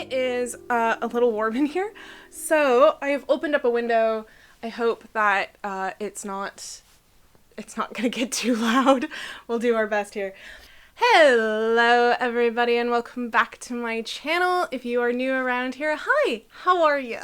It is a little warm in here, so I have opened up a window. I hope that it's not gonna get too loud. We'll do our best here. Hello everybody and welcome back to my channel. If you are new around here, hi, how are you?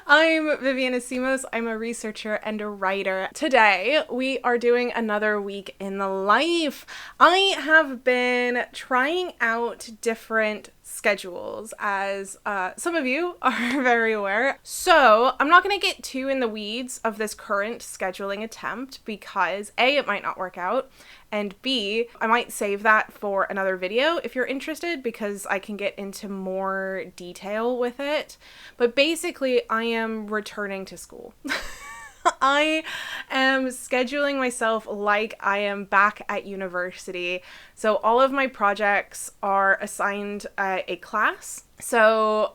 I'm Vivian Asimos. I'm a researcher and a writer. Today we are doing another week in the life. I have been trying out different schedules, as some of you are very aware. So I'm not going to get too in the weeds of this current scheduling attempt because A, it might not work out, and B, I might save that for another video if you're interested because I can get into more detail with it. But basically, I am returning to school. I am scheduling myself like I am back at university. So all of my projects are assigned a class. So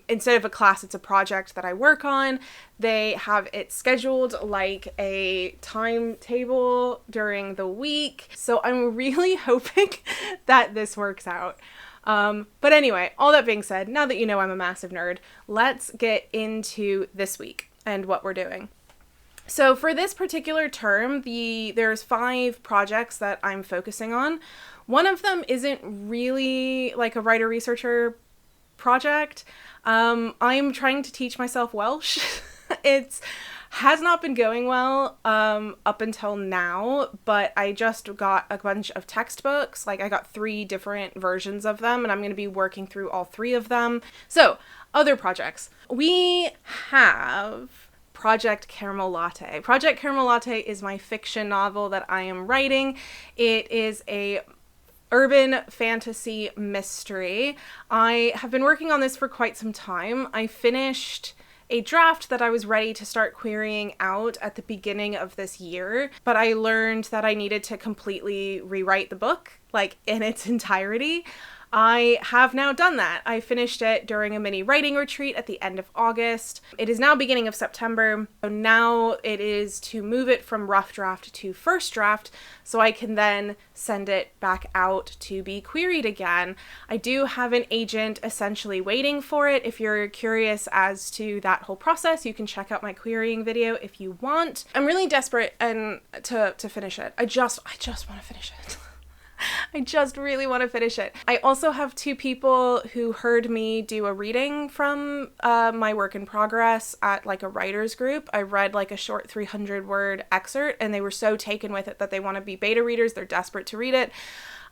instead of a class, it's a project that I work on. They have it scheduled like a timetable during the week. So I'm really hoping that this works out. But anyway, all that being said, now that you know I'm a massive nerd, let's get into this week and what we're doing. So for this particular term, there's 5 projects that I'm focusing on. One of them isn't really like a writer-researcher project. I'm trying to teach myself Welsh. It has not been going well up until now, but I just got a bunch of textbooks. Like I got 3 different versions of them, and I'm going to be working through all 3 of them. So, other projects. We have Project Caramel Latte. Project Caramel Latte is my fiction novel that I am writing. It is a urban fantasy mystery. I have been working on this for quite some time. I finished a draft that I was ready to start querying out at the beginning of this year, but I learned that I needed to completely rewrite the book, like in its entirety. I have now done that. I finished it during a mini writing retreat at the end of August. It is now beginning of September. So now it is to move it from rough draft to first draft so I can then send it back out to be queried again. I do have an agent essentially waiting for it. If you're curious as to that whole process, you can check out my querying video if you want. I'm really desperate to finish it. I just want to finish it. I just really want to finish it. I also have 2 people who heard me do a reading from my work in progress at like a writer's group. I read like a short 300-word excerpt and they were so taken with it that they want to be beta readers. They're desperate to read it.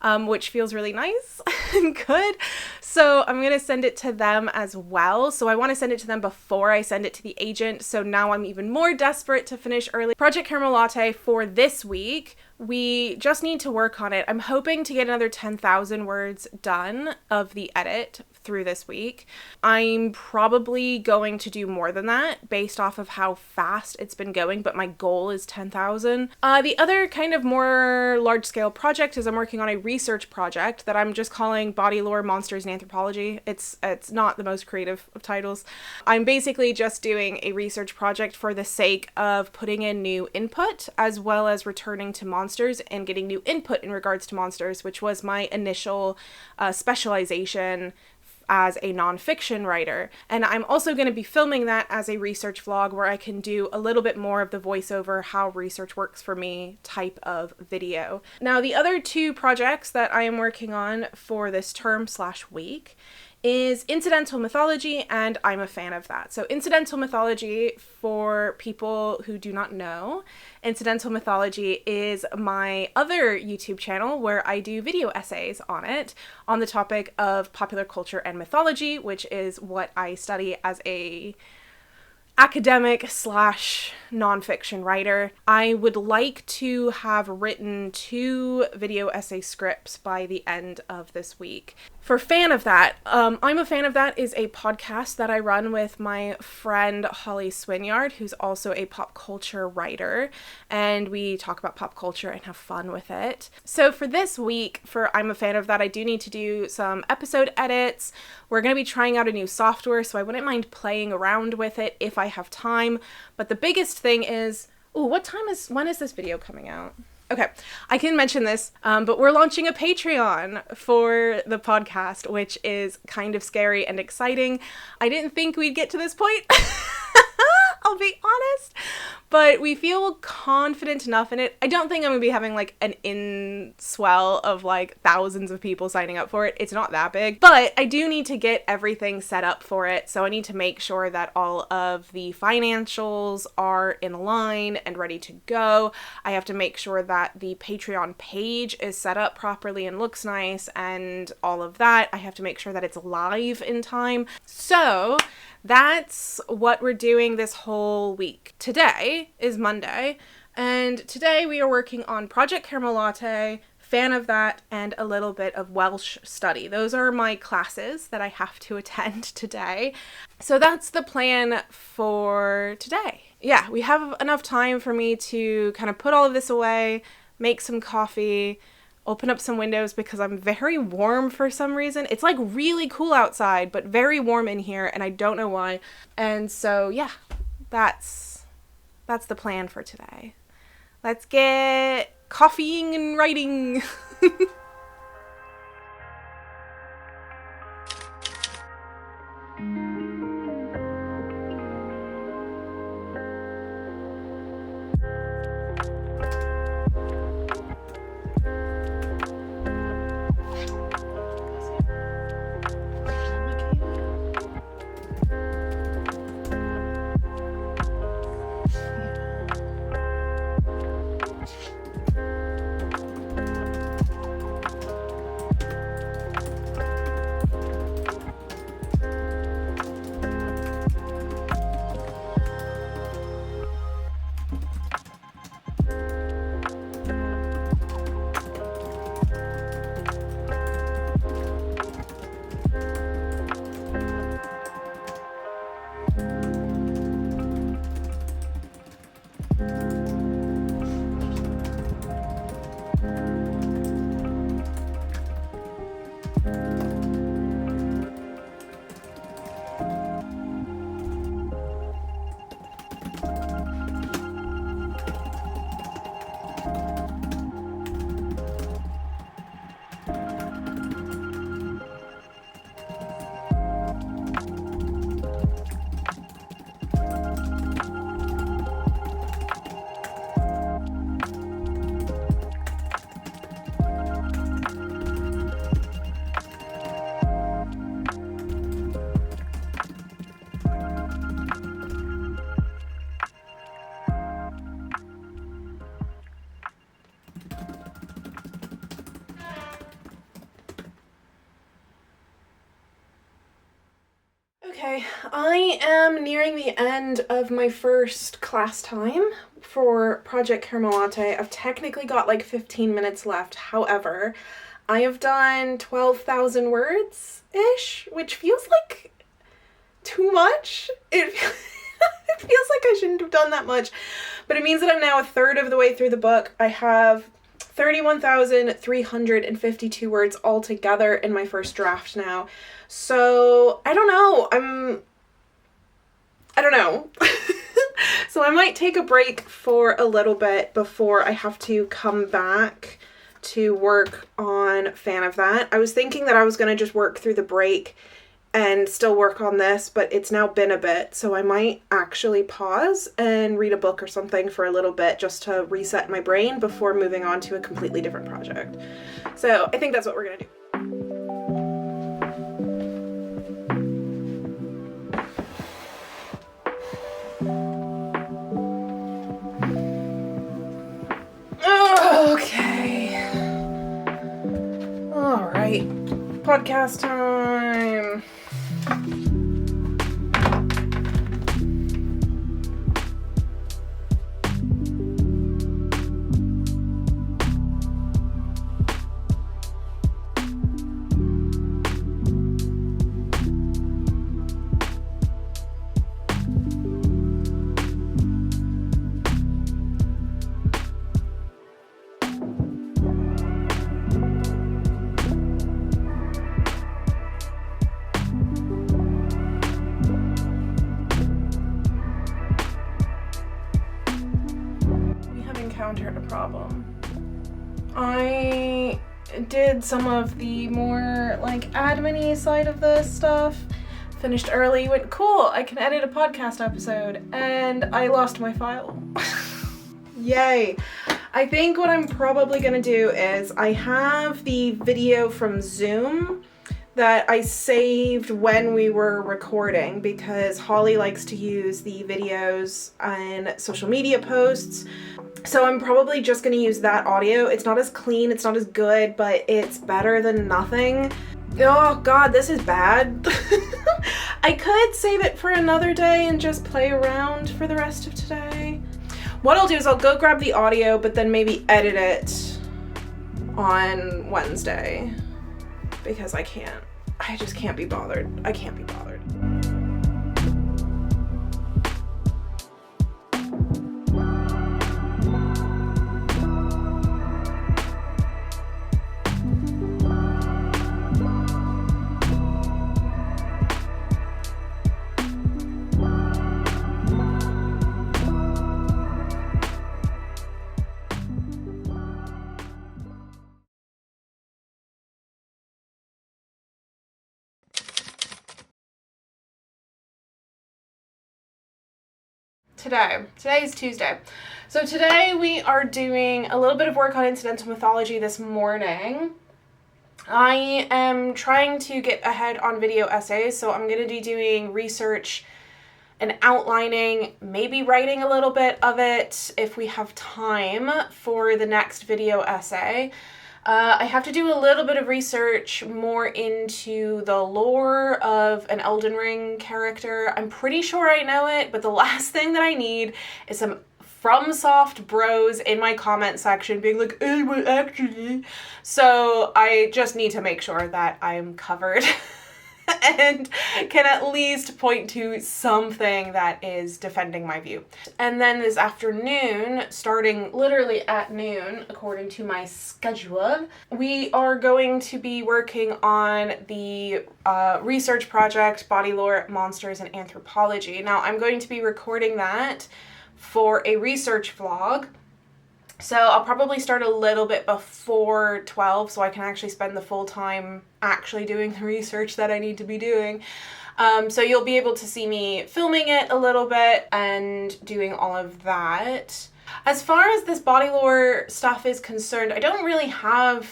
Which feels really nice and good. So I'm going to send it to them as well. So I want to send it to them before I send it to the agent. So now I'm even more desperate to finish early. Project Caramel Latte for this week, we just need to work on it. I'm hoping to get another 10,000 words done of the edit through this week. I'm probably going to do more than that based off of how fast it's been going, but my goal is 10,000. The other kind of more large-scale project is I'm working on a research project that I'm just calling Body Lore, Monsters, and Anthropology. It's not the most creative of titles. I'm basically just doing a research project for the sake of putting in new input as well as returning to monsters and getting new input in regards to monsters, which was my initial specialization as a nonfiction writer. And I'm also going to be filming that as a research vlog where I can do a little bit more of the voiceover, how research works for me type of video. Now, the other 2 projects that I am working on for this term/week is incidental mythology, and I'm a fan of that. So incidental mythology, for people who do not know, incidental mythology is my other YouTube channel where I do video essays on it on the topic of popular culture and mythology, which is what I study as a academic / nonfiction writer. I would like to have written 2 video essay scripts by the end of this week. For Fan of That, I'm a Fan of That is a podcast that I run with my friend Holly Swinyard, who's also a pop culture writer, and we talk about pop culture and have fun with it. So for this week, for I'm a Fan of That, I do need to do some episode edits. We're going to be trying out a new software, so I wouldn't mind playing around with it if I have time. But the biggest thing is, when is this video coming out? Okay, I can mention this, but we're launching a Patreon for the podcast, which is kind of scary and exciting. I didn't think we'd get to this point. I'll be honest, but we feel confident enough in it. I don't think I'm gonna be having like an in-swell of like thousands of people signing up for it. It's not that big, but I do need to get everything set up for it. So I need to make sure that all of the financials are in line and ready to go. I have to make sure that the Patreon page is set up properly and looks nice and all of that. I have to make sure that it's live in time. So that's what we're doing this whole week. Today is Monday, and today we are working on Project Caramel Latte, Fan of That, and a little bit of Welsh study. Those are my classes that I have to attend today. So that's the plan for today. Yeah, we have enough time for me to kind of put all of this away, make some coffee, open up some windows because I'm very warm for some reason. It's like really cool outside, but very warm in here, and I don't know why. And so, yeah, that's the plan for today. Let's get coffeeing and writing. Okay, I am nearing the end of my first class time for Project Caramel Latte. I've technically got like 15 minutes left. However, I have done 12,000 words-ish, which feels like too much. It feels like I shouldn't have done that much, but it means that I'm now a third of the way through the book. I have 31,352 words altogether in my first draft now. So, I don't know. I don't know. So I might take a break for a little bit before I have to come back to work on Fan of That. I was thinking that I was going to just work through the break and still work on this, but it's now been a bit, so I might actually pause and read a book or something for a little bit just to reset my brain before moving on to a completely different project. So I think that's what we're gonna do. Okay. All right. Podcast time. I did some of the more like admin-y side of this stuff. Finished early, went cool, I can edit a podcast episode, and I lost my file. Yay. I think what I'm probably gonna do is I have the video from Zoom that I saved when we were recording because Holly likes to use the videos and social media posts. So I'm probably just gonna use that audio. It's not as clean, it's not as good, but it's better than nothing. Oh god, this is bad. I could save it for another day and just play around for the rest of today. What I'll do is I'll go grab the audio, but then maybe edit it on Wednesday. Because I just can't be bothered. I can't be bothered. Today is Tuesday. So today we are doing a little bit of work on incidental mythology this morning. I am trying to get ahead on video essays, so I'm going to be doing research and outlining, maybe writing a little bit of it if we have time for the next video essay. I have to do a little bit of research more into the lore of an Elden Ring character. I'm pretty sure I know it, but the last thing that I need is some FromSoft bros in my comment section being like, hey, well, actually. So I just need to make sure that I'm covered and can at least point to something that is defending my view. And then this afternoon, starting literally at noon, according to my schedule, we are going to be working on the research project, Body Lore, Monsters, and Anthropology. Now, I'm going to be recording that for a research vlog. So I'll probably start a little bit before 12 so I can actually spend the full time actually doing the research that I need to be doing. So you'll be able to see me filming it a little bit and doing all of that. As far as this body lore stuff is concerned, I don't really have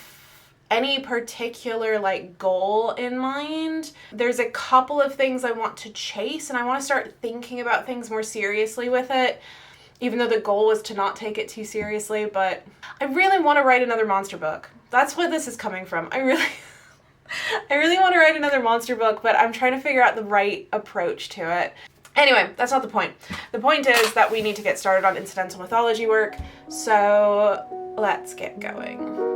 any particular like goal in mind. There's a couple of things I want to chase, and I want to start thinking about things more seriously with it. Even though the goal was to not take it too seriously, but I really want to write another monster book. That's what this is coming from. I really want to write another monster book, but I'm trying to figure out the right approach to it. Anyway, that's not the point. The point is that we need to get started on incidental mythology work, so let's get going.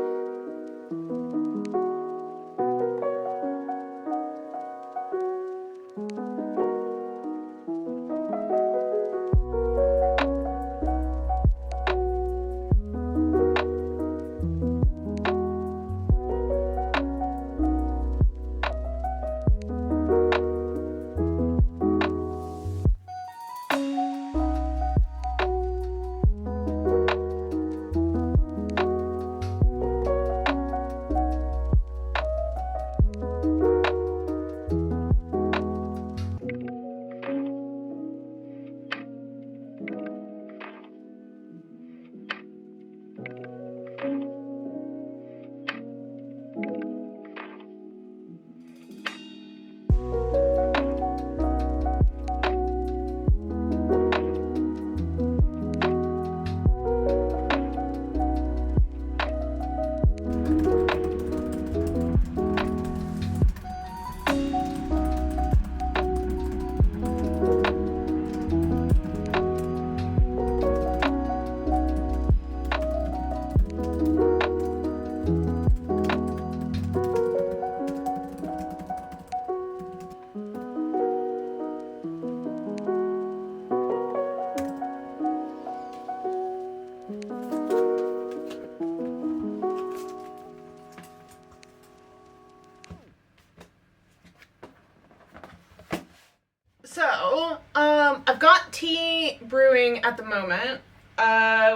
So, I've got tea brewing at the moment.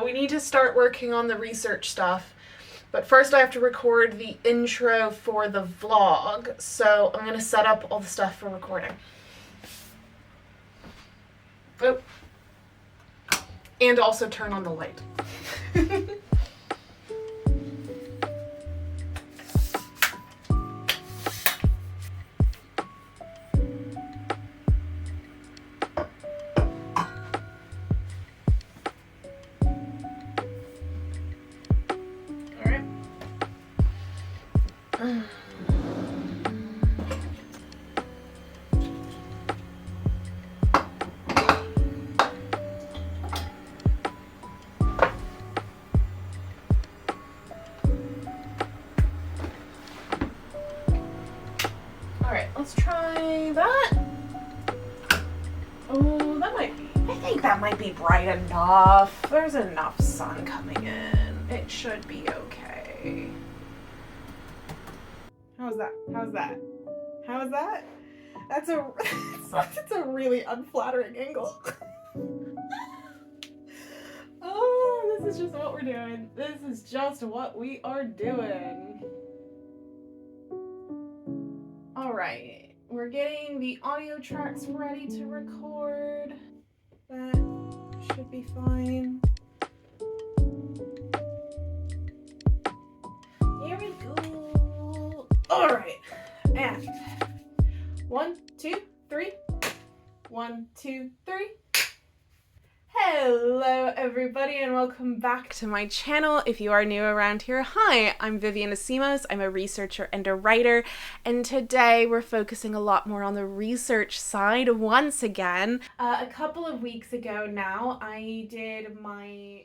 We need to start working on the research stuff. But first I have to record the intro for the vlog, so I'm gonna set up all the stuff for recording. Oh. And also turn on the light. Let's try that. Oh, I think that might be bright enough. There's enough sun coming in. It should be okay. How's that? That's a really unflattering angle. Oh, this is just what we're doing. This is just what we are doing. All right, we're getting the audio tracks ready to record. That should be fine. Here we go. All right, and 1, 2, 3. 1, 2, 3. Hello everybody and welcome back to my channel. If you are new around here, hi, I'm Vivian Asimos. I'm a researcher and a writer, and today we're focusing a lot more on the research side once again. A couple of weeks ago now, I did my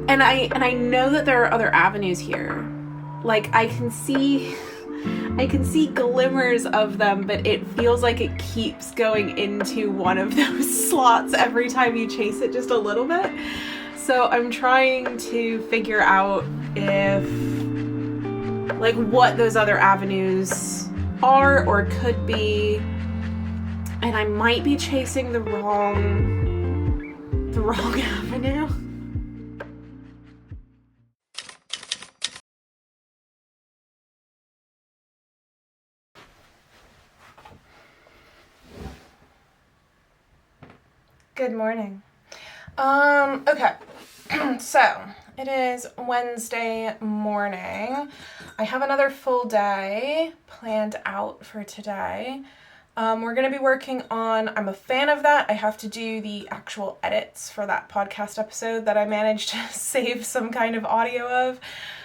And I know that there are other avenues here. Like I can see glimmers of them, but it feels like it keeps going into one of those slots every time you chase it just a little bit. So I'm trying to figure out what those other avenues are or could be. And I might be chasing the wrong avenue. Good morning. Okay, so it is Wednesday morning. I have another full day planned out for today. We're going to be working on, I'm a fan of that. I have to do the actual edits for that podcast episode that I managed to save some kind of audio of.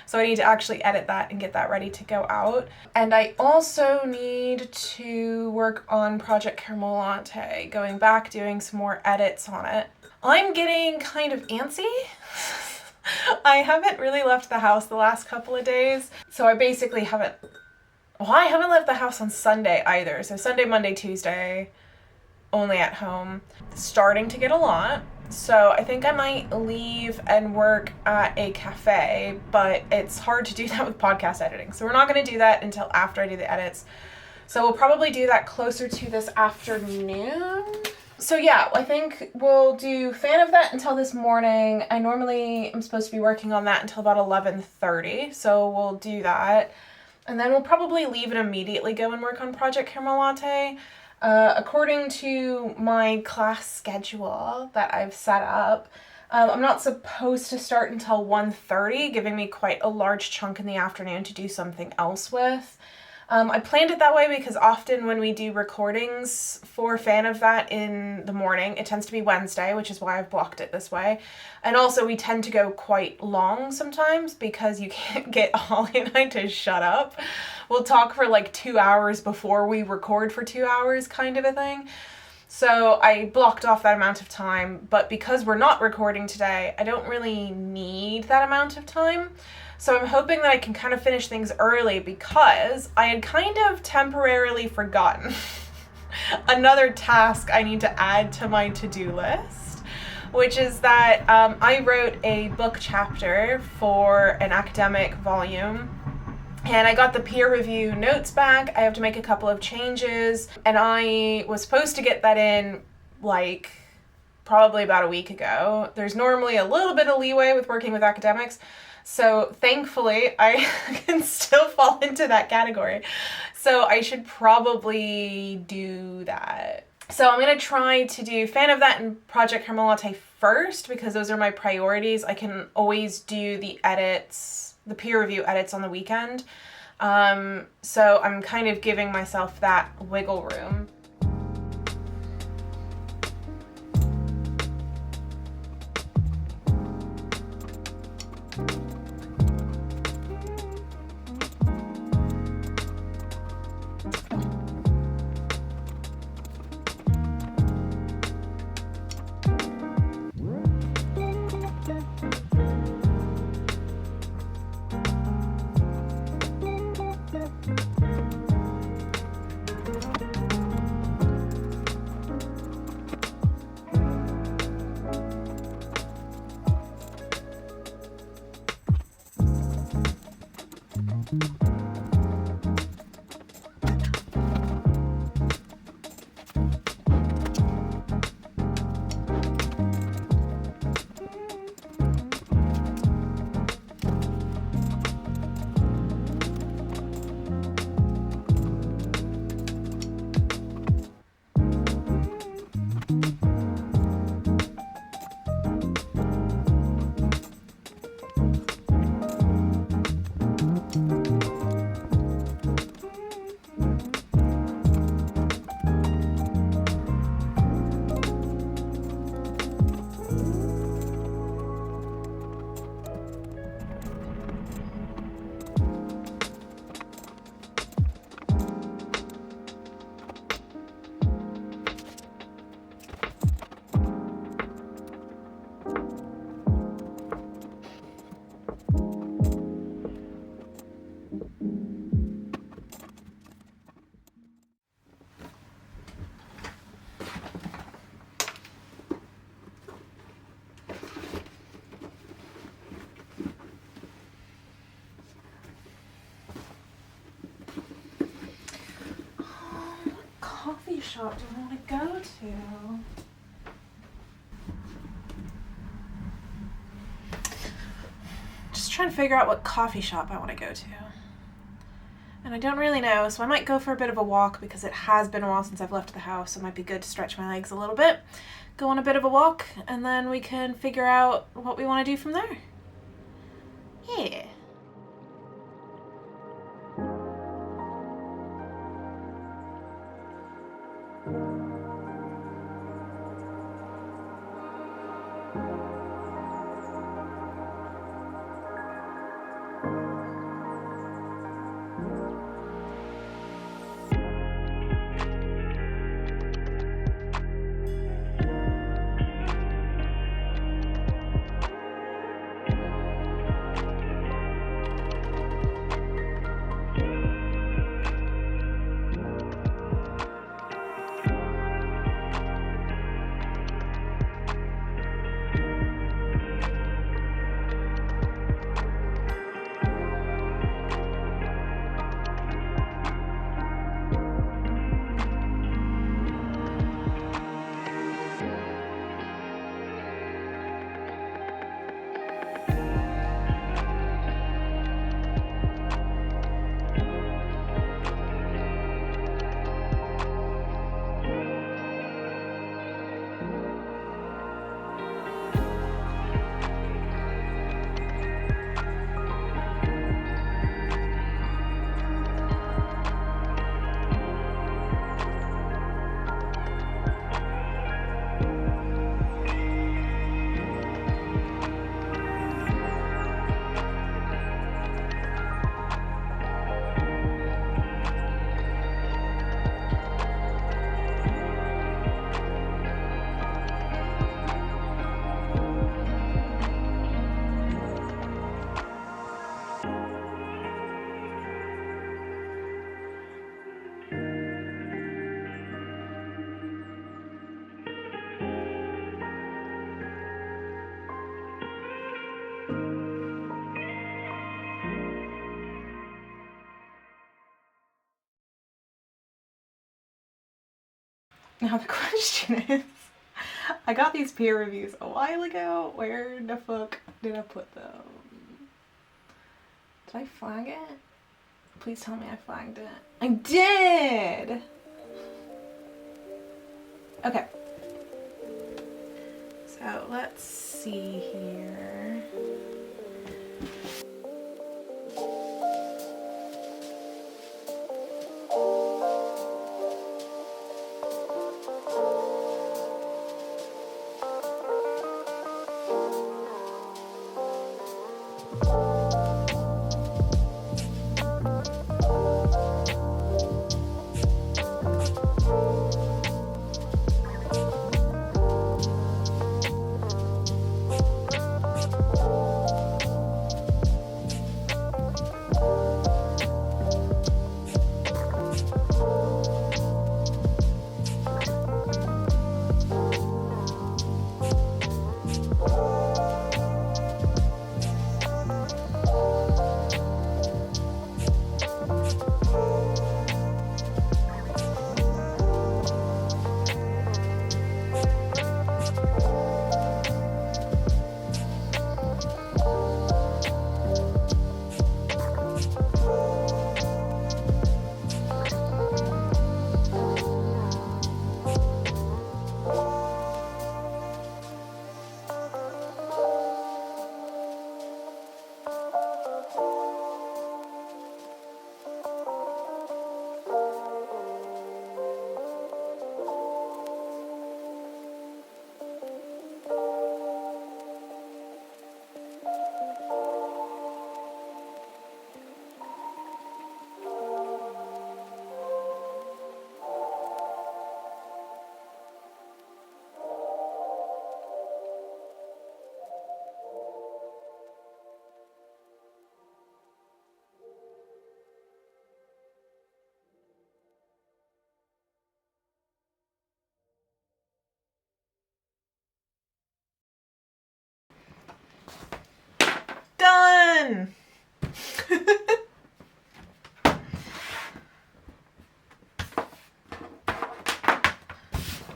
So I need to actually edit that and get that ready to go out. And I also need to work on Project Caramel Latte, going back, doing some more edits on it. I'm getting kind of antsy. I haven't really left the house the last couple of days. So I basically haven't left the house on Sunday either. So Sunday, Monday, Tuesday, only at home. Starting to get a lot. So I think I might leave and work at a cafe, but it's hard to do that with podcast editing. So we're not going to do that until after I do the edits. So we'll probably do that closer to this afternoon. So yeah, I think we'll do fan of that until this morning. I normally am supposed to be working on that until about 11:30. So we'll do that. And then we'll probably leave and immediately go and work on Project Caramel Latte. According to my class schedule that I've set up, I'm not supposed to start until 1:30, giving me quite a large chunk in the afternoon to do something else with. I planned it that way because often when we do recordings for Fan of That in the morning, it tends to be Wednesday, which is why I've blocked it this way. And also we tend to go quite long sometimes because you can't get Holly and I to shut up. We'll talk for like 2 hours before we record for 2 hours, kind of a thing. So I blocked off that amount of time, but because we're not recording today, I don't really need that amount of time. So I'm hoping that I can kind of finish things early because I had kind of temporarily forgotten another task I need to add to my to-do list, which is that I wrote a book chapter for an academic volume. And I got the peer review notes back. I have to make a couple of changes. And I was supposed to get that in like probably about a week ago. There's normally a little bit of leeway with working with academics. So thankfully I can still fall into that category. So I should probably do that. So I'm going to try to do Fan of That and Project Caramel Latte first because those are my priorities. I can always do the edits, the peer review edits on the weekend. So I'm kind of giving myself that wiggle room. Coffee shop do I want to go to? Just trying to figure out what coffee shop I want to go to. And I don't really know, so I might go for a bit of a walk because it has been a while since I've left the house. So it might be good to stretch my legs a little bit, go on a bit of a walk, and then we can figure out what we want to do from there. Yeah. Now the question is, I got these peer reviews a while ago. Where the fuck did I put them? Did I flag it? Please tell me I flagged it. I did! Okay. So let's see here. Done!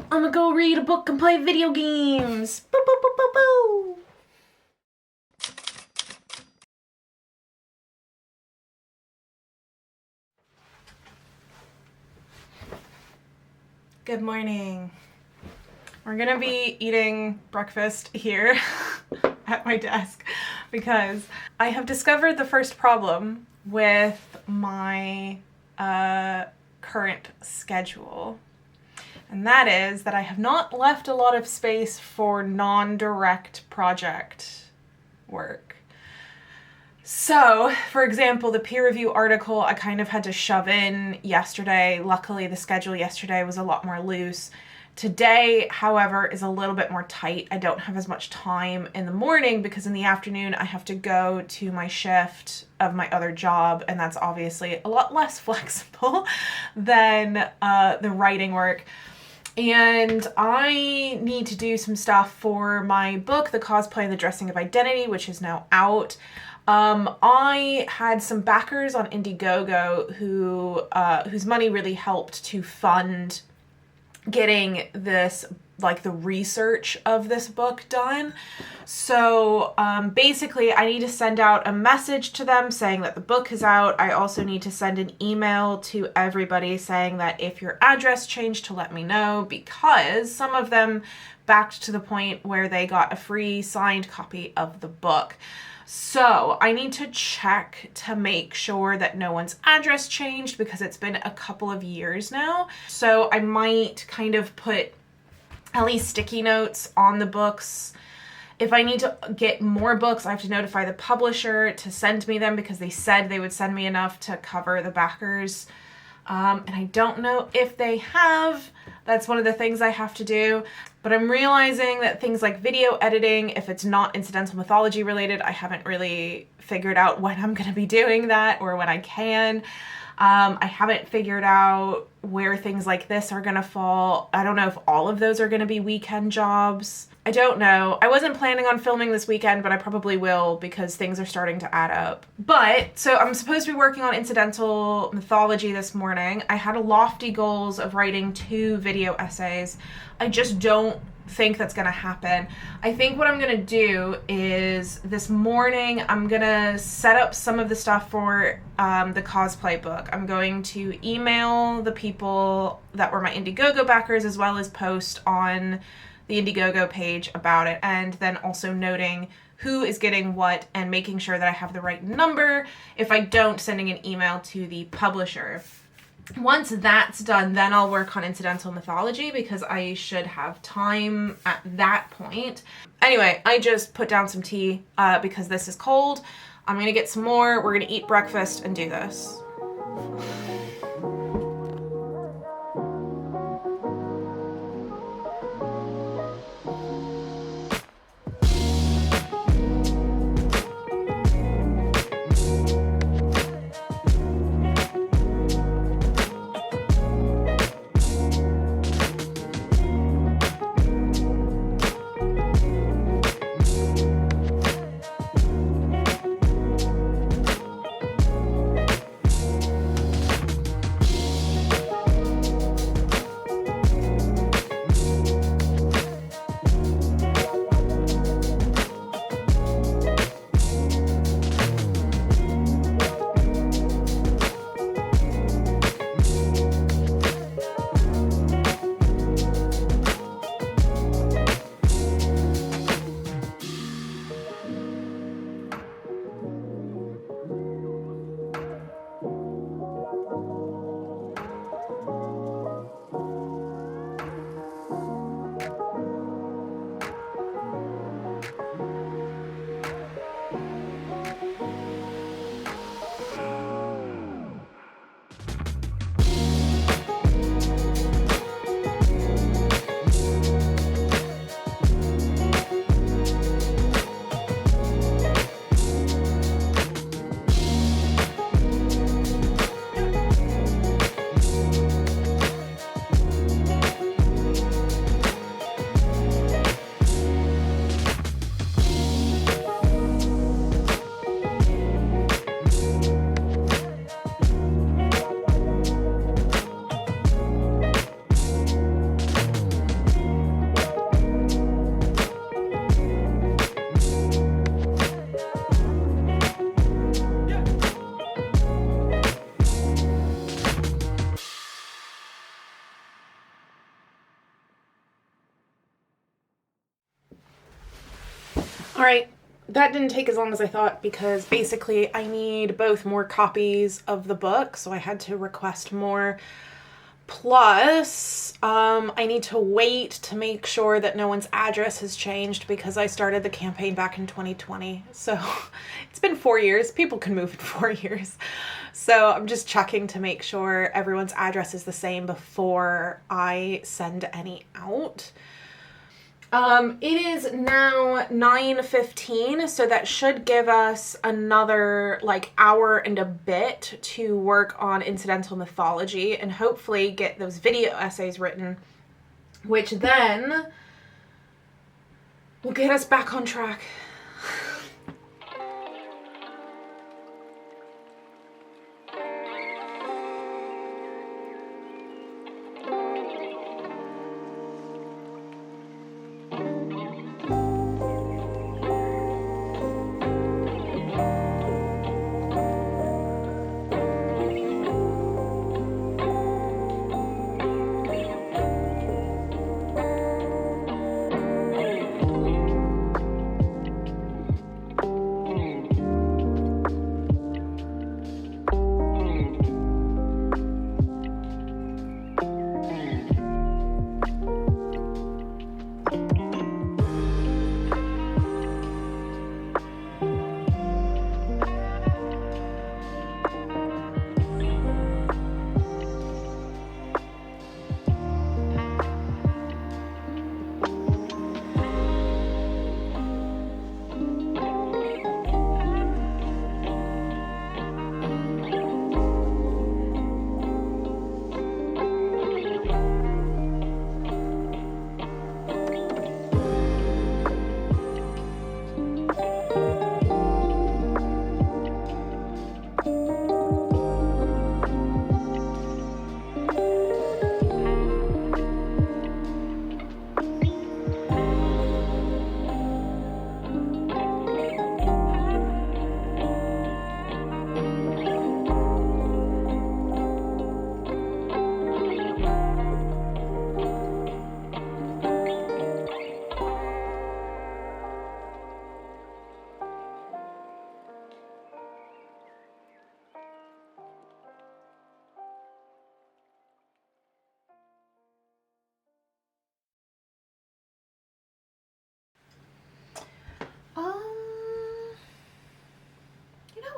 I'm gonna go read a book and play video games. Boo, boo, boo, boo, boo. Good morning. We're gonna be eating breakfast here at my desk because I have discovered the first problem with my current schedule. And that is that I have not left a lot of space for non-direct project work. So, for example, the peer review article I kind of had to shove in yesterday. Luckily, the schedule yesterday was a lot more loose. Today, however, is a little bit more tight. I don't have as much time in the morning because in the afternoon I have to go to my shift of my other job, and that's obviously a lot less flexible than the writing work. And I need to do some stuff for my book, The Cosplay and the Dressing of Identity, which is now out. I had some backers on Indiegogo whose money really helped to fund getting this, like the research of this book done. So basically I need to send out a message to them saying that the book is out. I also need to send an email to everybody saying that if your address changed to let me know, because some of them backed to the point where they got a free signed copy of the book. So I need to check to make sure that no one's address changed because it's been a couple of years now. So I might kind of put at least sticky notes on the books. If I need to get more books, I have to notify the publisher to send me them because they said they would send me enough to cover the backers. And I don't know if they have. That's one of the things I have to do. But I'm realizing that things like video editing, if it's not incidental mythology related, I haven't really figured out when I'm going to be doing that or when I can. I haven't figured out where things like this are going to fall. I don't know if all of those are going to be weekend jobs. I don't know. I wasn't planning on filming this weekend, but I probably will because things are starting to add up. But, so I'm supposed to be working on incidental mythology this morning. I had a lofty goals of writing 2 video essays. I just don't think that's gonna happen. I think what I'm gonna do is this morning I'm gonna set up some of the stuff for the cosplay book. I'm going to email the people that were my Indiegogo backers as well as post on the Indiegogo page about it, and then also noting who is getting what and making sure that I have the right number. If I don't, sending an email to the publisher. Once that's done, then I'll work on incidental mythology because I should have time at that point. Anyway, I just put down some tea because this is cold. I'm gonna get some more, we're gonna eat breakfast and do this. All right, that didn't take as long as I thought because basically I need both more copies of the book, so I had to request more. Plus, I need to wait to make sure that no one's address has changed because I started the campaign back in 2020. So it's been 4 years. People can move in 4 years. So I'm just checking to make sure everyone's address is the same before I send any out. It is now 9:15, so that should give us another hour and a bit to work on incidental mythology and hopefully get those video essays written, which then will get us back on track.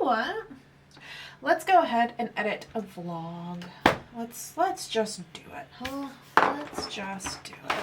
what? Let's go ahead and edit a vlog. Let's just do it, huh? Let's just do it.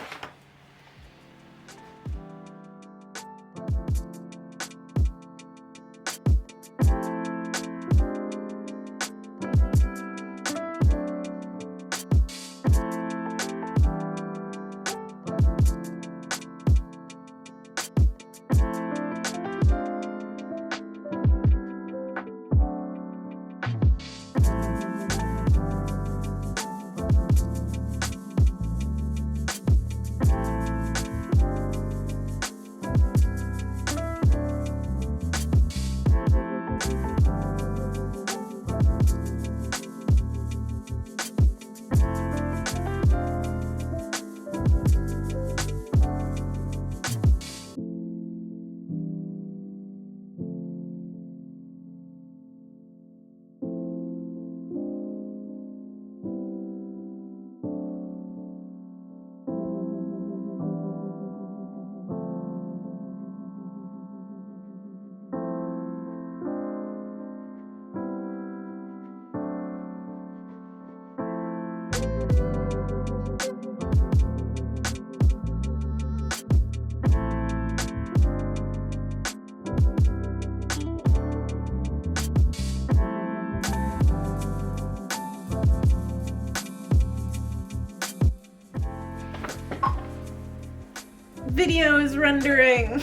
Video is rendering.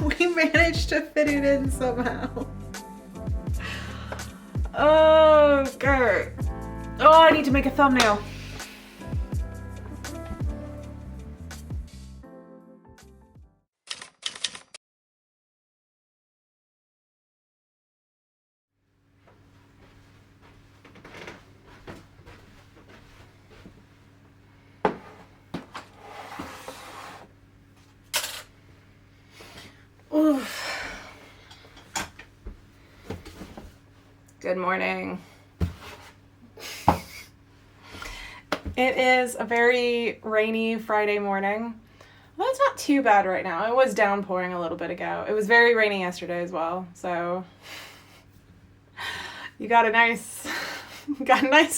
We managed to fit it in somehow. Okay. Oh, I need to make a thumbnail. Oof. Good morning. It is a very rainy Friday morning. Well, it's not too bad right now. It was downpouring a little bit ago. It was very rainy yesterday as well, so you got a nice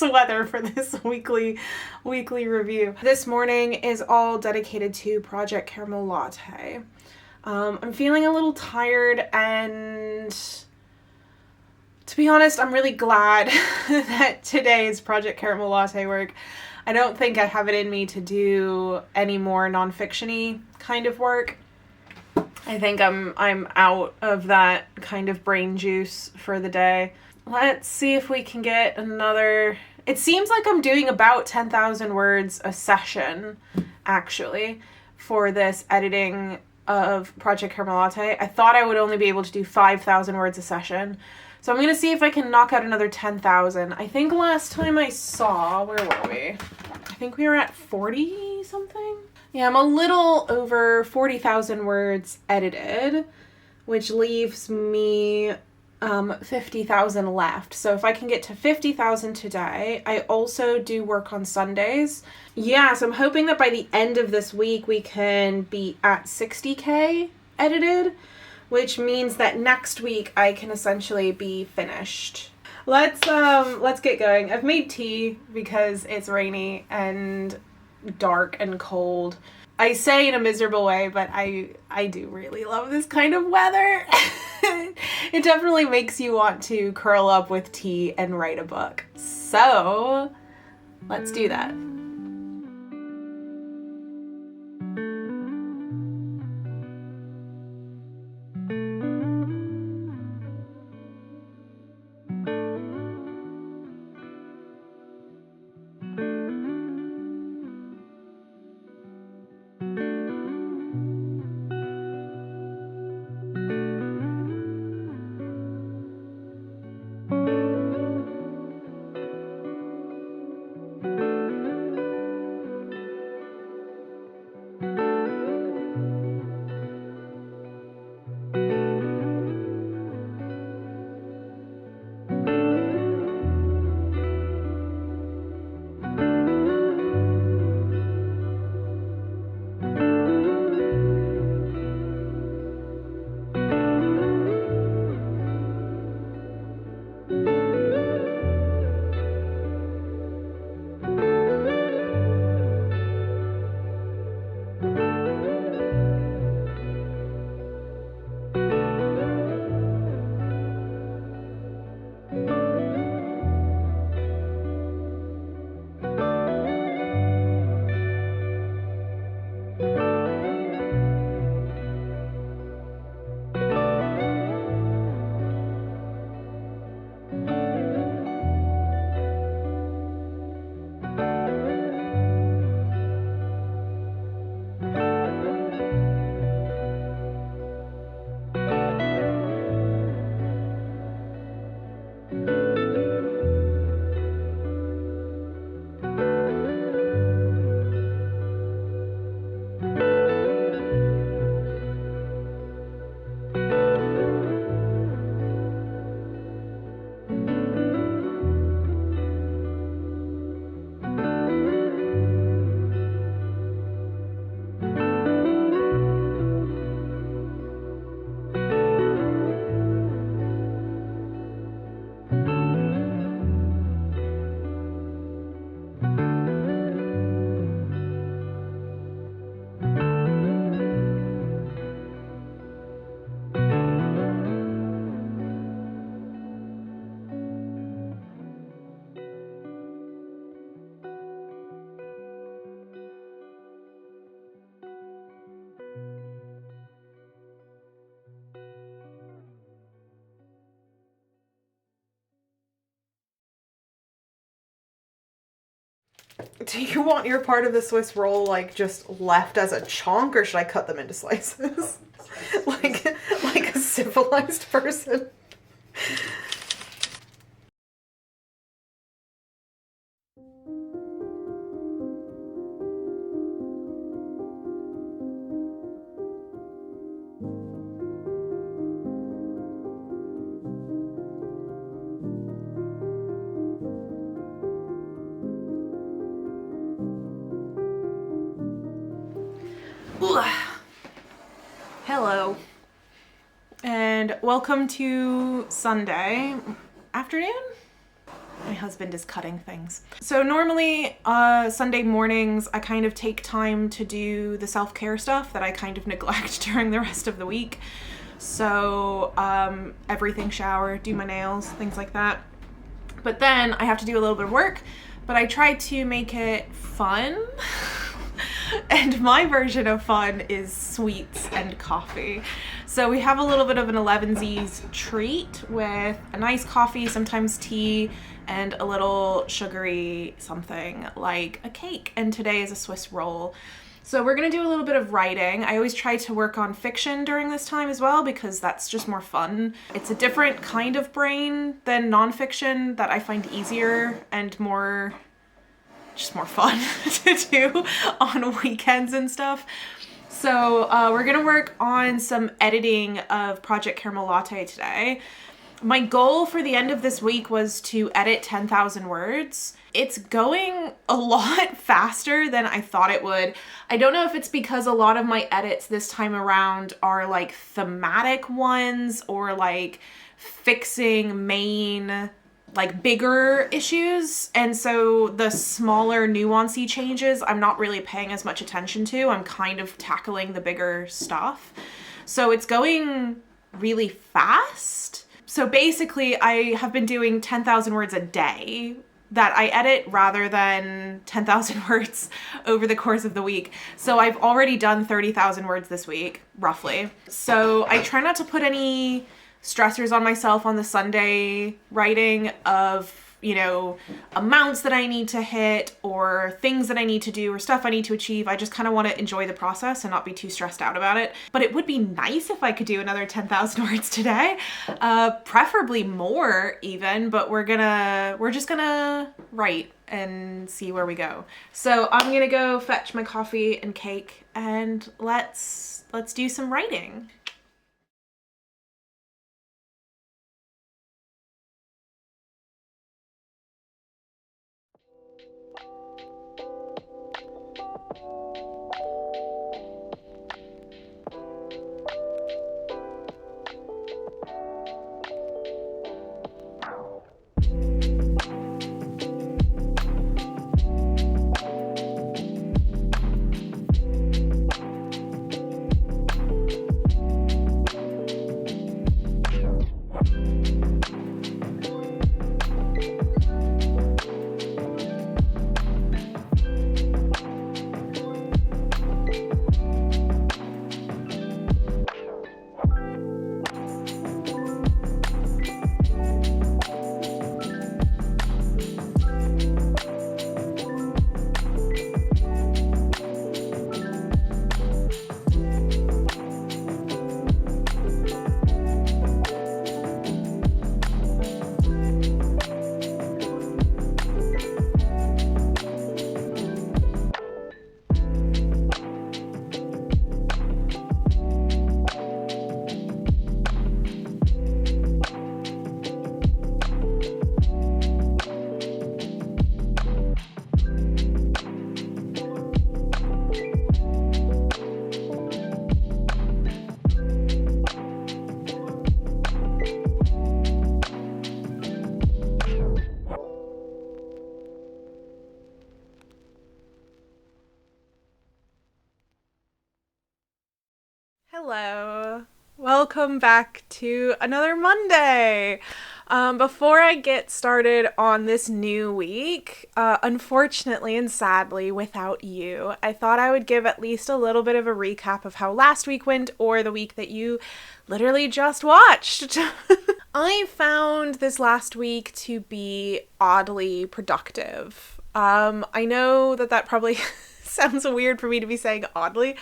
weather for this weekly review. This morning is all dedicated to Project Caramel Latte. I'm feeling a little tired, and to be honest, I'm really glad that today's Project Caramel Latte work. I don't think I have it in me to do any more nonfiction-y kind of work. I think I'm out of that kind of brain juice for the day. Let's see if we can get another... It seems like I'm doing about 10,000 words a session, actually, for this editing of Project Caramel Latte. I thought I would only be able to do 5,000 words a session. So I'm going to see if I can knock out another 10,000. I think last time I saw, where were we? I think we were at 40 something. Yeah, I'm a little over 40,000 words edited, which leaves me 50,000 left. So if I can get to 50,000 today, I also do work on Sundays. Yeah, so I'm hoping that by the end of this week we can be at 60K edited, which means that next week I can essentially be finished. Let's get going. I've made tea because it's rainy and dark and cold. I say in a miserable way, but I do really love this kind of weather. It definitely makes you want to curl up with tea and write a book. So, let's do that. Do you want your part of the Swiss roll like just left as a chunk, or should I cut them into slices? like a civilized person. Hello, and welcome to Sunday afternoon. My husband is cutting things. So normally Sunday mornings I kind of take time to do the self-care stuff that I kind of neglect during the rest of the week. So everything, shower, do my nails, things like that. But then I have to do a little bit of work, but I try to make it fun. And my version of fun is sweets and coffee. So we have a little bit of an 11Z's treat with a nice coffee, sometimes tea, and a little sugary something like a cake. And today is a Swiss roll. So we're gonna do a little bit of writing. I always try to work on fiction during this time as well because that's just more fun. It's a different kind of brain than nonfiction that I find easier and more fun to do on weekends and stuff. So we're gonna work on some editing of Project Caramel Latte today. My goal for the end of this week was to edit 10,000 words. It's going a lot faster than I thought it would. I don't know if it's because a lot of my edits this time around are like thematic ones or like fixing main like bigger issues, and so the smaller nuancy changes I'm not really paying as much attention to. I'm kind of tackling the bigger stuff. So it's going really fast. So basically I have been doing 10,000 words a day that I edit rather than 10,000 words over the course of the week. So I've already done 30,000 words this week, roughly. So I try not to put any stressors on myself on the Sunday writing of, you know, amounts that I need to hit or things that I need to do or stuff I need to achieve. I just kind of want to enjoy the process and not be too stressed out about it. But it would be nice if I could do another 10,000 words today, preferably more even, but we're just gonna write and see where we go. So I'm gonna go fetch my coffee and cake and let's do some writing. Hello. Welcome back to another Monday. Before I get started on this new week, unfortunately and sadly without you, I thought I would give at least a little bit of a recap of how last week went, or the week that you literally just watched. I found this last week to be oddly productive. I know that probably sounds weird for me to be saying oddly,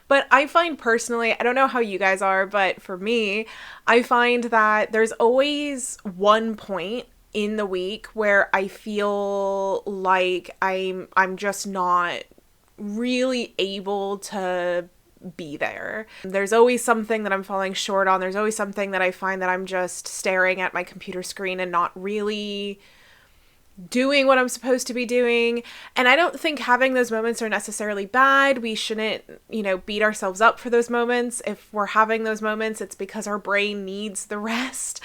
but I find personally, I don't know how you guys are, but for me, I find that there's always one point in the week where I feel like I'm just not really able to be there. There's always something that I'm falling short on. There's always something that I find that I'm just staring at my computer screen and not really doing what I'm supposed to be doing. And I don't think having those moments are necessarily bad. We shouldn't, beat ourselves up for those moments. If we're having those moments, it's because our brain needs the rest.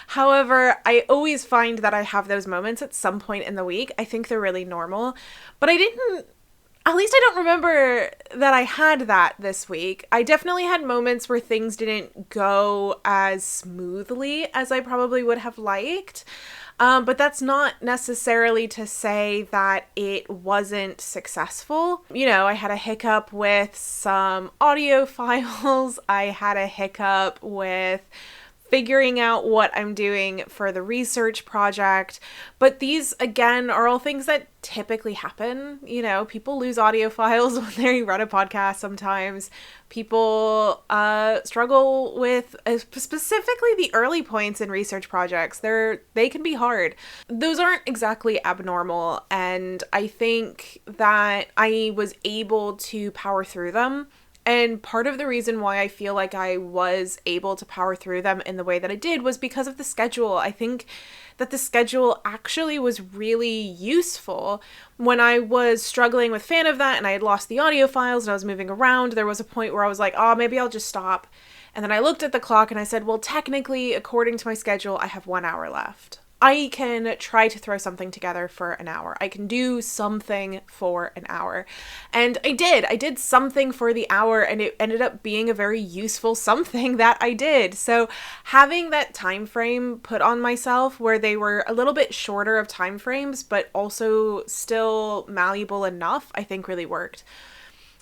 However, I always find that I have those moments at some point in the week. I think they're really normal, but at least I don't remember that I had that this week. I definitely had moments where things didn't go as smoothly as I probably would have liked. But that's not necessarily to say that it wasn't successful. I had a hiccup with some audio files. I had a hiccup with figuring out what I'm doing for the research project. But these, again, are all things that typically happen. People lose audio files when they run a podcast sometimes. People struggle with specifically the early points in research projects. They can be hard. Those aren't exactly abnormal, and I think that I was able to power through them. And part of the reason why I feel like I was able to power through them in the way that I did was because of the schedule. I think that the schedule actually was really useful. When I was struggling with Fan of That and I had lost the audio files and I was moving around, there was a point where I was like, oh, maybe I'll just stop. And then I looked at the clock and I said, well, technically, according to my schedule, I have 1 hour left. I can try to throw something together for an hour. I can do something for an hour. And I did something for the hour, and it ended up being a very useful something that I did. So having that time frame put on myself where they were a little bit shorter of time frames, but also still malleable enough, I think really worked.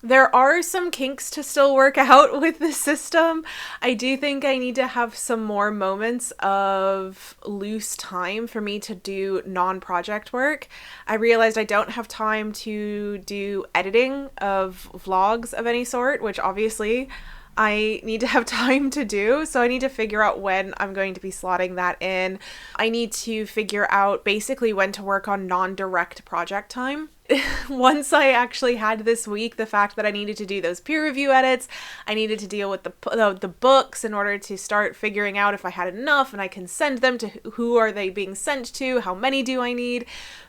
There are some kinks to still work out with this system. I do think I need to have some more moments of loose time for me to do non-project work. I realized I don't have time to do editing of vlogs of any sort, which obviously I need to have time to do. So I need to figure out when I'm going to be slotting that in. I need to figure out basically when to work on non-direct project time. Once I actually had this week, the fact that I needed to do those peer review edits, I needed to deal with the books in order to start figuring out if I had enough and I can send them to who are they being sent to, how many do I need,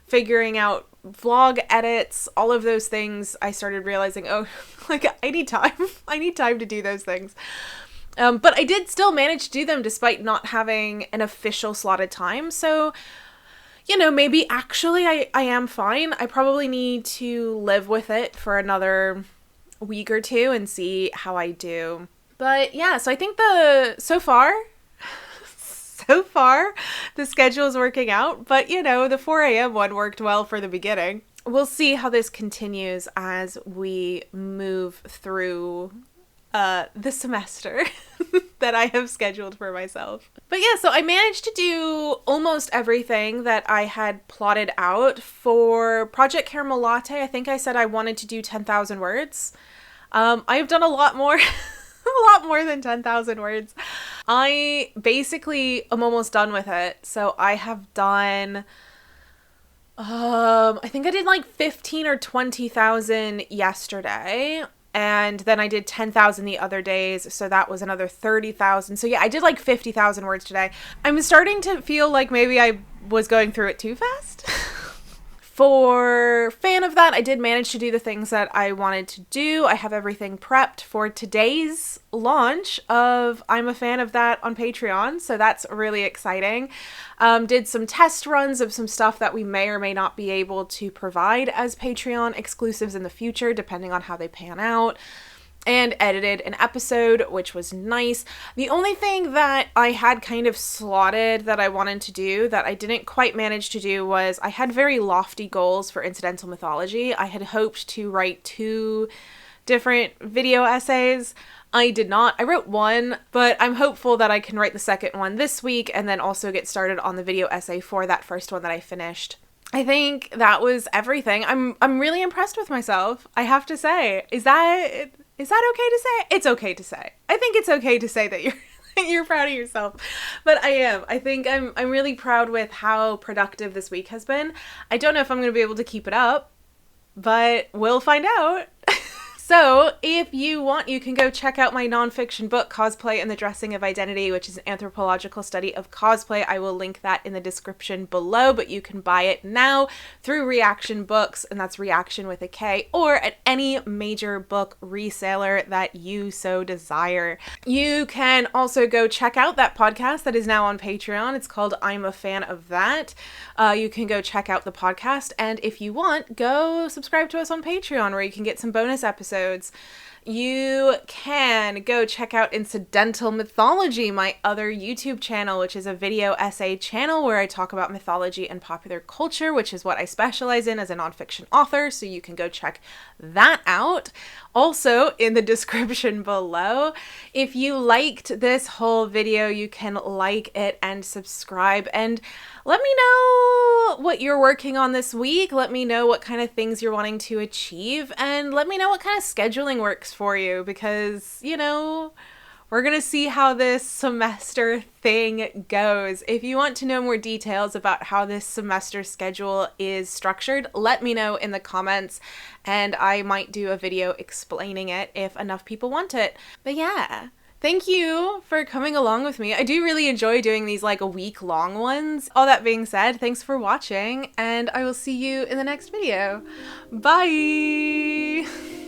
figuring out vlog edits, all of those things. I started realizing, I need time. I need time to do those things. But I did still manage to do them despite not having an official slotted time. So maybe actually I am fine. I probably need to live with it for another week or two and see how I do. But yeah, so I think so far, the schedule is working out. But the 4 a.m. one worked well for the beginning. We'll see how this continues as we move through the semester that I have scheduled for myself. But yeah, so I managed to do almost everything that I had plotted out for Project Caramel Latte. I think I said I wanted to do 10,000 words. I've done a lot more, a lot more than 10,000 words. I basically am almost done with it. So I have done, I think I did like 15 or 20,000 yesterday. And then I did 10,000 the other days, so that was another 30,000. So yeah, I did like 50,000 words today. I'm starting to feel like maybe I was going through it too fast. For Fan of That, I did manage to do the things that I wanted to do. I have everything prepped for today's launch of I'm a Fan of That on Patreon, so that's really exciting. Did some test runs of some stuff that we may or may not be able to provide as Patreon exclusives in the future, depending on how they pan out. and edited an episode, which was nice. The only thing that I had kind of slotted that I wanted to do that I didn't quite manage to do was I had very lofty goals for incidental mythology. I had hoped to write 2 different video essays. I did not. I wrote 1, but I'm hopeful that I can write the second one this week and then also get started on the video essay for that first one that I finished. I think that was everything. I'm really impressed with myself, I have to say. Is that okay to say? It's okay to say. I think it's okay to say that you're proud of yourself. But I am. I think I'm really proud with how productive this week has been. I don't know if I'm going to be able to keep it up, but we'll find out. So, if you want, you can go check out my nonfiction book, Cosplay and the Dressing of Identity, which is an anthropological study of cosplay. I will link that in the description below, but you can buy it now through Reaction Books, and that's Reaction with a K, or at any major book reseller that you so desire. You can also go check out that podcast that is now on Patreon. It's called I'm a Fan of That. You can go check out the podcast, and if you want, go subscribe to us on Patreon, where you can get some bonus episodes. You can go check out Incidental Mythology, my other YouTube channel, which is a video essay channel where I talk about mythology and popular culture, which is what I specialize in as a nonfiction author, so you can go check that out. Also, in the description below, if you liked this whole video, you can like it and subscribe, and let me know what you're working on this week. Let me know what kind of things you're wanting to achieve, and let me know what kind of scheduling works for you, because, you know, we're going to see how this semester thing goes. If you want to know more details about how this semester schedule is structured, let me know in the comments, and I might do a video explaining it if enough people want it. But yeah. Thank you for coming along with me. I do really enjoy doing these like a week-long ones. All that being said, thanks for watching, and I will see you in the next video. Bye!